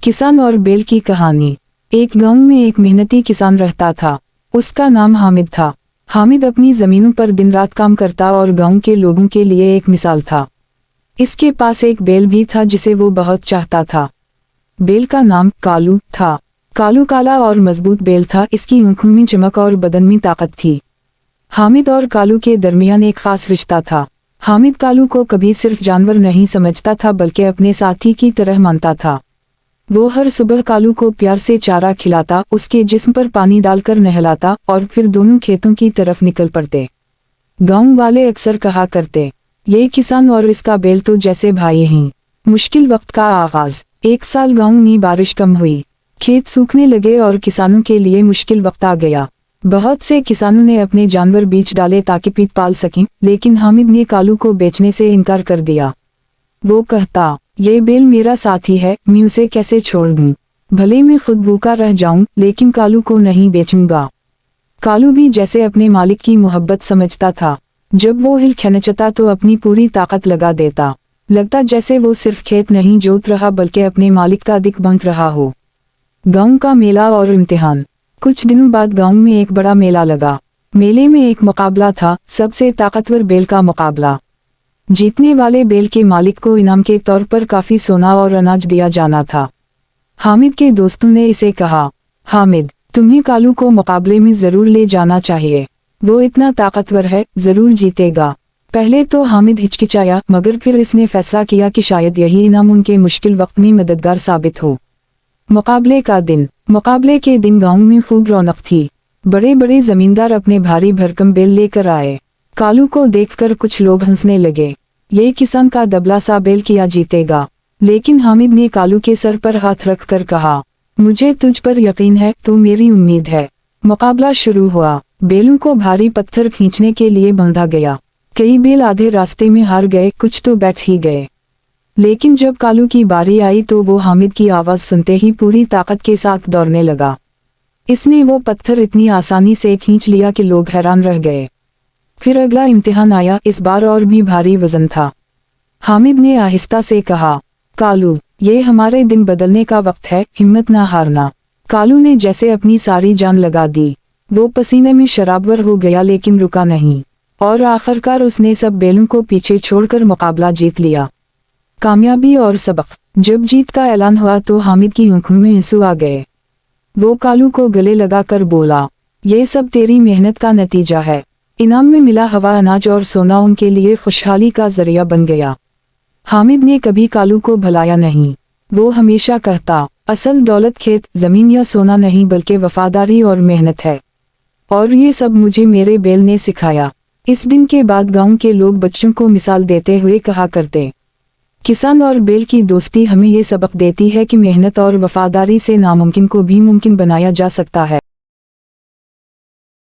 किसान और बेल की कहानी। एक गांव में एक मेहनती किसान रहता था। उसका नाम हामिद था। हामिद अपनी जमीनों पर दिन रात काम करता और गांव के लोगों के लिए एक मिसाल था। इसके पास एक बेल भी था जिसे वो बहुत चाहता था। बेल का नाम कालू था। कालू काला और मजबूत बेल था। इसकी आंखों में चमक और बदन में ताकत थी। हामिद और कालू के दरमियान एक खास रिश्ता था। हामिद कालू को कभी सिर्फ जानवर नहीं समझता था बल्कि अपने साथी की तरह मानता था। वो हर सुबह कालू को प्यार से चारा खिलाता, उसके जिस्म पर पानी डालकर नहलाता और फिर दोनों खेतों की तरफ निकल पड़ते। गांव वाले अक्सर कहा करते, ये किसान और इसका बेल तो जैसे भाई हैं। मुश्किल वक्त का आगाज। एक साल गांव में बारिश कम हुई। खेत सूखने लगे और किसानों के लिए मुश्किल वक्त आ गया। बहुत से किसानों ने अपने जानवर बेच डाले ताकि पेट पाल सकें, लेकिन हामिद ने कालू को बेचने से इनकार कर दिया। वो कहता, ये बेल मेरा साथी है, मैं उसे कैसे छोड़ दूं? भले मैं खुद भूखा रह जाऊं, लेकिन कालू को नहीं बेचूंगा। कालू भी जैसे अपने मालिक की मोहब्बत समझता था। जब वो हिल खनचता तो अपनी पूरी ताकत लगा देता। लगता जैसे वो सिर्फ खेत नहीं जोत रहा बल्कि अपने मालिक का दिल बांट रहा हो। गांव का मेला और इम्तिहान। कुछ दिनों बाद गांव में एक बड़ा मेला लगा। मेले में एक मुकाबला था, सबसे ताकतवर बेल का मुकाबला। जीतने वाले बेल के मालिक को इनाम के तौर पर काफी सोना और अनाज दिया जाना था। हामिद के दोस्तों ने इसे कहा, हामिद, तुम्हें कालू को मुकाबले में जरूर ले जाना चाहिए। वो इतना ताकतवर है, जरूर जीतेगा। पहले तो हामिद हिचकिचाया, मगर फिर इसने फैसला किया कि शायद यही इनाम उनके मुश्किल वक्त में मददगार साबित हो। मुकाबले का दिन। मुकाबले के दिन गांव में खूब रौनक थी। बड़े बड़े जमींदार अपने भारी भरकम बेल लेकर आए। कालू को देखकर कुछ लोग हंसने लगे। ये किसान का दबला सा बेल किया जीतेगा। लेकिन हामिद ने कालू के सर पर हाथ रखकर कहा, मुझे तुझ पर यकीन है, तो मेरी उम्मीद है। मुकाबला शुरू हुआ। बेलों को भारी पत्थर खींचने के लिए बांधा गया। कई बेल आधे रास्ते में हार गए, कुछ तो बैठ ही गए। लेकिन जब कालू की बारी आई तो वो हामिद की आवाज सुनते ही पूरी ताकत के साथ दौड़ने लगा। इसने वो पत्थर इतनी आसानी से खींच लिया कि लोग हैरान रह गए। फिर अगला इम्तिहान आया। इस बार और भी भारी वजन था। हामिद ने आहिस्ता से कहा, कालू, ये हमारे दिन बदलने का वक्त है, हिम्मत ना हारना। कालू ने जैसे अपनी सारी जान लगा दी। वो पसीने में शराबवर हो गया लेकिन रुका नहीं, और आखिरकार उसने सब बेलों को पीछे छोड़कर मुकाबला जीत लिया। कामयाबी और सबक। जब जीत का ऐलान हुआ तो हामिद की आंखों में आंसू आ गए। वो कालू को गले लगाकर बोला, ये सब तेरी मेहनत का नतीजा है। इनाम में मिला हवा, अनाज और सोना उनके लिए खुशहाली का जरिया बन गया। हामिद ने कभी कालू को भुलाया नहीं। वो हमेशा कहता, असल दौलत खेत, जमीन या सोना नहीं बल्कि वफादारी और मेहनत है। और ये सब मुझे मेरे बेल ने सिखाया। इस दिन के बाद गांव के लोग बच्चों को मिसाल देते हुए कहा करते, किसान और बेल की दोस्ती हमें ये सबक देती है कि मेहनत और वफादारी से नामुमकिन को भी मुमकिन बनाया जा सकता है।